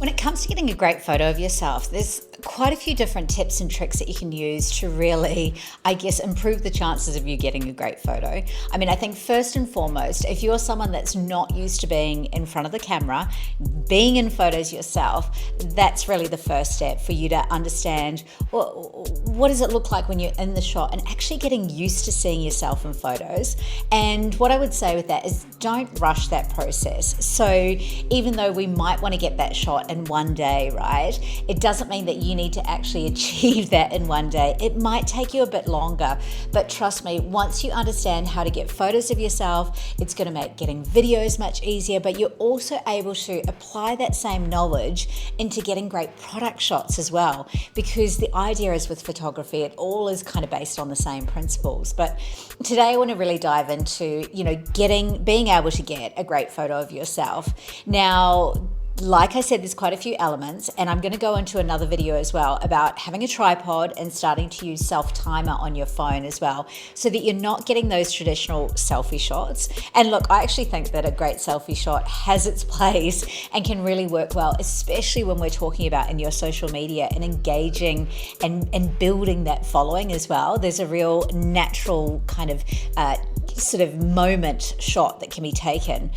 When it comes to getting a great photo of yourself, there's quite a few different tips and tricks that you can use to really, improve the chances of you getting a great photo. I think first and foremost, if you're someone that's not used to being in front of the camera, being in photos yourself, that's really the first step for you to understand what does it look like when you're in the shot and actually getting used to seeing yourself in photos. And what I would say with that is don't rush that process. So even though we might want to get that shot in one day, right? It doesn't mean that you need to actually achieve that in one day. It might take you a bit longer, but trust me, once you understand how to get photos of yourself, it's going to make getting videos much easier, but you're also able to apply that same knowledge into getting great product shots as well, because the idea is with photography, it all is kind of based on the same principles. But today I want to really dive into, being able to get a great photo of yourself. Now, like I said, there's quite a few elements, and I'm going to go into another video as well about having a tripod and starting to use self-timer on your phone as well, so that you're not getting those traditional selfie shots. And look, I actually think that a great selfie shot has its place and can really work well, especially when we're talking about in your social media and engaging and building that following as well. There's a real natural kind of sort of moment shot that can be taken.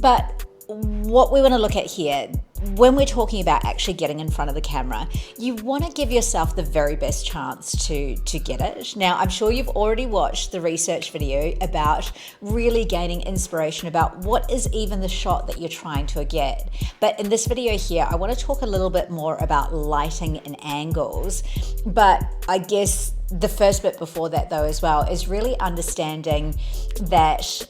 But what we want to look at here, when we're talking about actually getting in front of the camera, you want to give yourself the very best chance to get it. Now, I'm sure you've already watched the research video about really gaining inspiration about what is even the shot that you're trying to get. But in this video here, I want to talk a little bit more about lighting and angles. But I guess the first bit before that though as well is really understanding that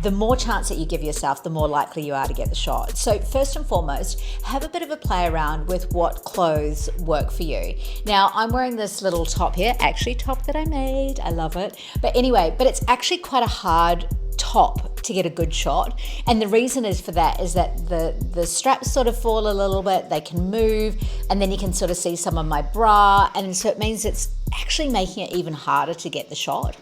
the more chance that you give yourself, the more likely you are to get the shot. So first and foremost, have a bit of a play around with what clothes work for you. Now, I'm wearing this little top here, actually top that I made. I love it. But anyway, it's actually quite a hard top to get a good shot. And the reason is for that is that the straps sort of fall a little bit, they can move, and then you can sort of see some of my bra. And so it means it's actually making it even harder to get the shot.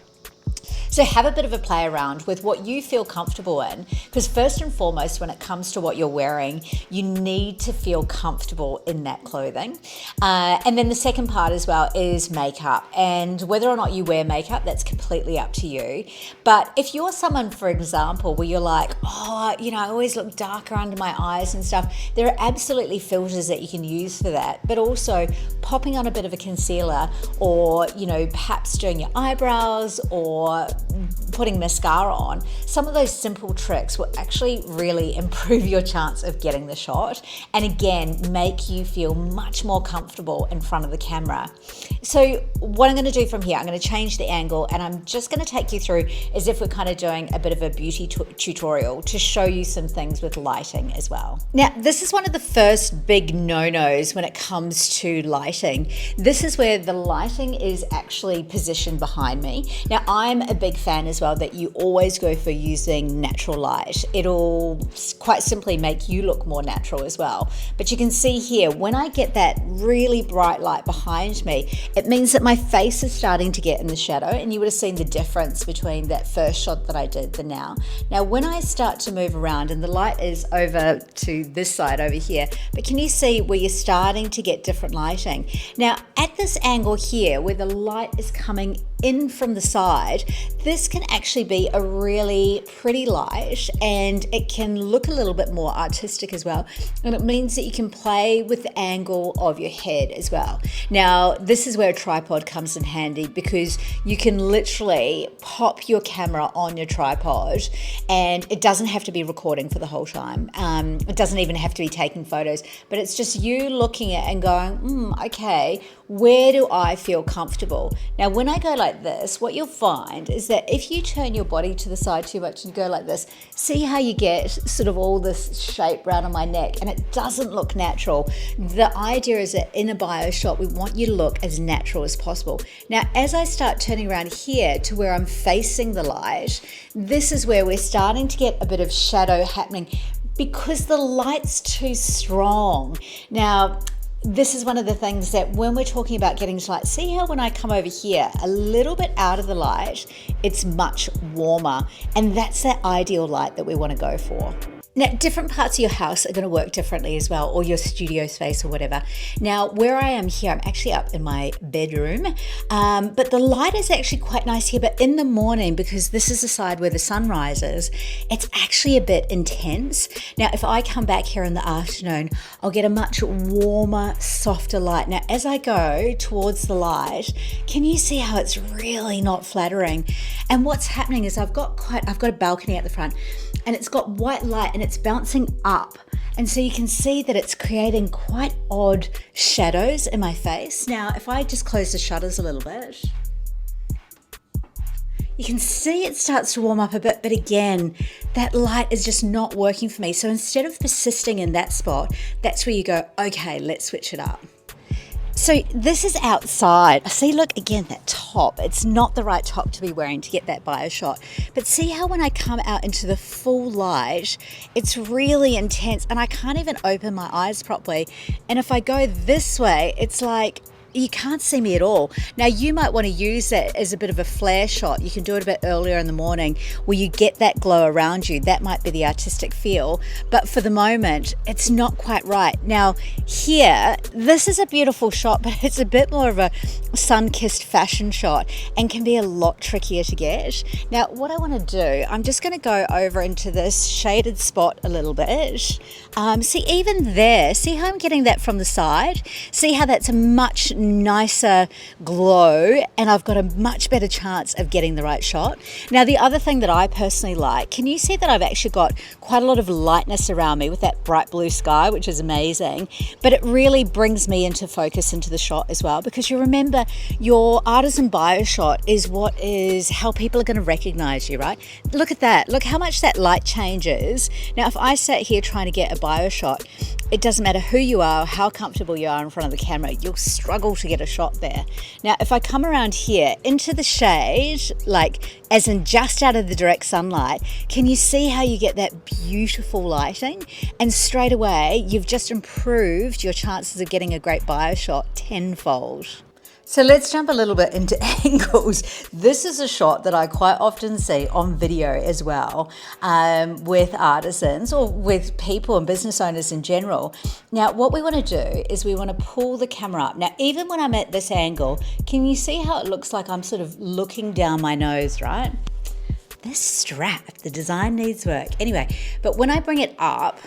So have a bit of a play around with what you feel comfortable in, because first and foremost, when it comes to what you're wearing, you need to feel comfortable in that clothing. And then the second part as well is makeup, and whether or not you wear makeup, that's completely up to you. But if you're someone, for example, where you're like, I always look darker under my eyes and stuff, there are absolutely filters that you can use for that. But also popping on a bit of a concealer, or, perhaps doing your eyebrows or putting mascara on, some of those simple tricks will actually really improve your chance of getting the shot, and again, make you feel much more comfortable in front of the camera. So what I'm going to do from here, I'm going to change the angle, and I'm just going to take you through as if we're kind of doing a bit of a beauty tutorial to show you some things with lighting as well. Now, this is one of the first big no-nos when it comes to lighting. This is where the lighting is actually positioned behind me. Now, I'm a big fan as well that you always go for using natural light. It'll quite simply make you look more natural as well. But you can see here, when I get that really bright light behind me, it means that my face is starting to get in the shadow, and you would have seen the difference between that first shot that I did to now. Now, when I start to move around, and the light is over to this side over here, but can you see where you're starting to get different lighting? Now, at this angle here, where the light is coming in from the side, this can actually be a really pretty light, and it can look a little bit more artistic as well. And it means that you can play with the angle of your head as well. Now, this is where a tripod comes in handy, because you can literally pop your camera on your tripod, and it doesn't have to be recording for the whole time. It doesn't even have to be taking photos, but it's just you looking at it and going, okay, where do I feel comfortable? Now, when I go like this, what you'll find is that if you turn your body to the side too much and go like this, see how you get sort of all this shape around on my neck, and it doesn't look natural. The idea is that in a bio shot, we want you to look as natural as possible. Now, as I start turning around here to where I'm facing the light, this is where we're starting to get a bit of shadow happening because the light's too strong. Now, this is one of the things that when we're talking about getting to light, see how when I come over here a little bit out of the light, it's much warmer, and that's that ideal light that we want to go for. Now, different parts of your house are going to work differently as well, or your studio space or whatever. Now, where I am here, I'm actually up in my bedroom, but the light is actually quite nice here. But in the morning, because this is the side where the sun rises, it's actually a bit intense. Now, if I come back here in the afternoon, I'll get a much warmer, softer light. Now, as I go towards the light, can you see how it's really not flattering? And what's happening is I've got a balcony at the front, and it's got white light and it's bouncing up. And so you can see that it's creating quite odd shadows in my face. Now, if I just close the shutters a little bit, you can see it starts to warm up a bit, but again, that light is just not working for me. So instead of persisting in that spot, that's where you go, okay, let's switch it up. So this is outside. See, look, again, that top, it's not the right top to be wearing to get that bio shot. But see how when I come out into the full light, it's really intense and I can't even open my eyes properly. And if I go this way, it's like, you can't see me at all. Now, you might want to use that as a bit of a flare shot. You can do it a bit earlier in the morning where you get that glow around you. That might be the artistic feel. But for the moment, it's not quite right. Now, here, this is a beautiful shot, but it's a bit more of a sun-kissed fashion shot and can be a lot trickier to get. Now, what I want to do, I'm just going to go over into this shaded spot a little bit. See, even there, see how I'm getting that from the side? See how that's a much nicer glow and I've got a much better chance of getting the right shot. Now, the other thing that I personally like, can you see that I've actually got quite a lot of lightness around me with that bright blue sky, which is amazing, but it really brings me into focus into the shot as well, because you remember your artisan bio shot is how people are going to recognize you, right? Look at that. Look how much that light changes. Now, if I sat here trying to get a bio shot, it doesn't matter who you are, how comfortable you are in front of the camera, you'll struggle to get a shot there. Now, if I come around here into the shade, like as in just out of the direct sunlight, can you see how you get that beautiful lighting? And straight away, you've just improved your chances of getting a great bio shot tenfold. So let's jump a little bit into angles. This is a shot that I quite often see on video as well, with artisans or with people and business owners in general. Now, what we want to do is we want to pull the camera up. Now, even when I'm at this angle, can you see how it looks like I'm sort of looking down my nose, right? This strap, the design needs work. Anyway, but when I bring it up,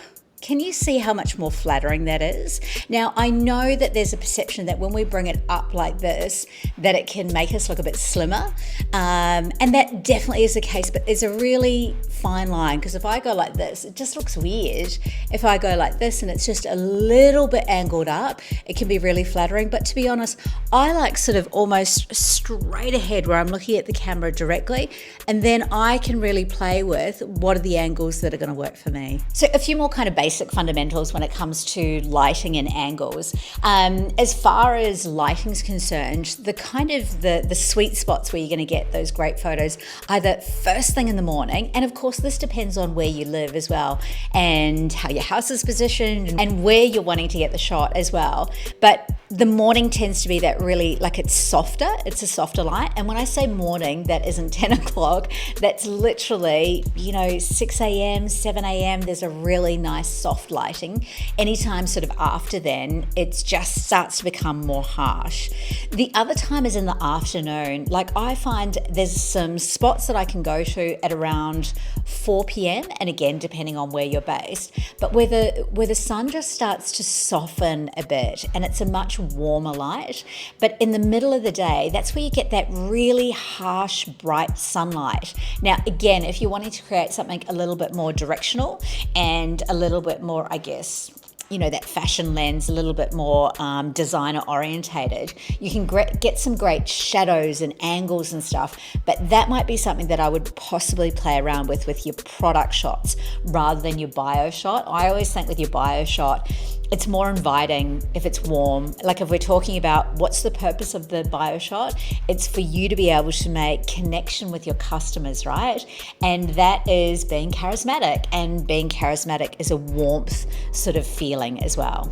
can you see how much more flattering that is? Now, I know that there's a perception that when we bring it up like this, that it can make us look a bit slimmer. And that definitely is the case, but there's a really fine line, because if I go like this, it just looks weird. If I go like this and it's just a little bit angled up, it can be really flattering. But to be honest, I like sort of almost straight ahead where I'm looking at the camera directly, and then I can really play with what are the angles that are going to work for me. So a few more kind of basic fundamentals when it comes to lighting and angles. As far as lighting's concerned, the sweet spots where you're going to get those great photos either first thing in the morning, and of course this depends on where you live as well and how your house is positioned and where you're wanting to get the shot as well. But the morning tends to be that really, like, it's a softer light. And when I say morning, that isn't 10 o'clock, that's literally, 6 a.m., 7 a.m. There's a really nice soft lighting. Anytime sort of after then, it just starts to become more harsh. The other time is in the afternoon. Like, I find there's some spots that I can go to at around 4 p.m. and again, depending on where you're based, but where the sun just starts to soften a bit and it's a much warmer light. But in the middle of the day, that's where you get that really harsh, bright sunlight. Now, again, if you're wanting to create something a little bit more directional and a little bit more, I guess, that fashion lens, a little bit more designer orientated, you can get some great shadows and angles and stuff, but that might be something that I would possibly play around with your product shots rather than your bio shot. I always think with your bio shot, it's more inviting if it's warm. Like, if we're talking about what's the purpose of the bio shot, it's for you to be able to make connection with your customers, right? And that is being charismatic, and being charismatic is a warmth sort of feeling as well.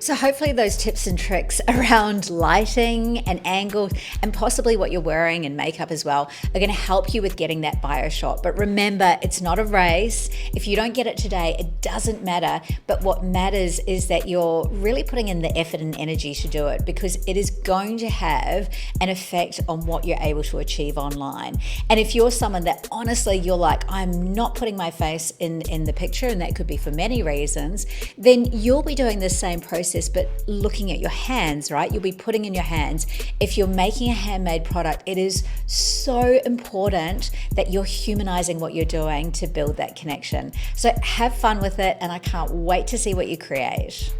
So hopefully those tips and tricks around lighting and angle and possibly what you're wearing and makeup as well are going to help you with getting that bio shot. But remember, it's not a race. If you don't get it today, it doesn't matter. But what matters is that you're really putting in the effort and energy to do it, because it is going to have an effect on what you're able to achieve online. And if you're someone that honestly you're like, I'm not putting my face in the picture, and that could be for many reasons, then you'll be doing the same process but looking at your hands, right? You'll be putting in your hands. If you're making a handmade product, it is so important that you're humanizing what you're doing to build that connection. So have fun with it, and I can't wait to see what you create.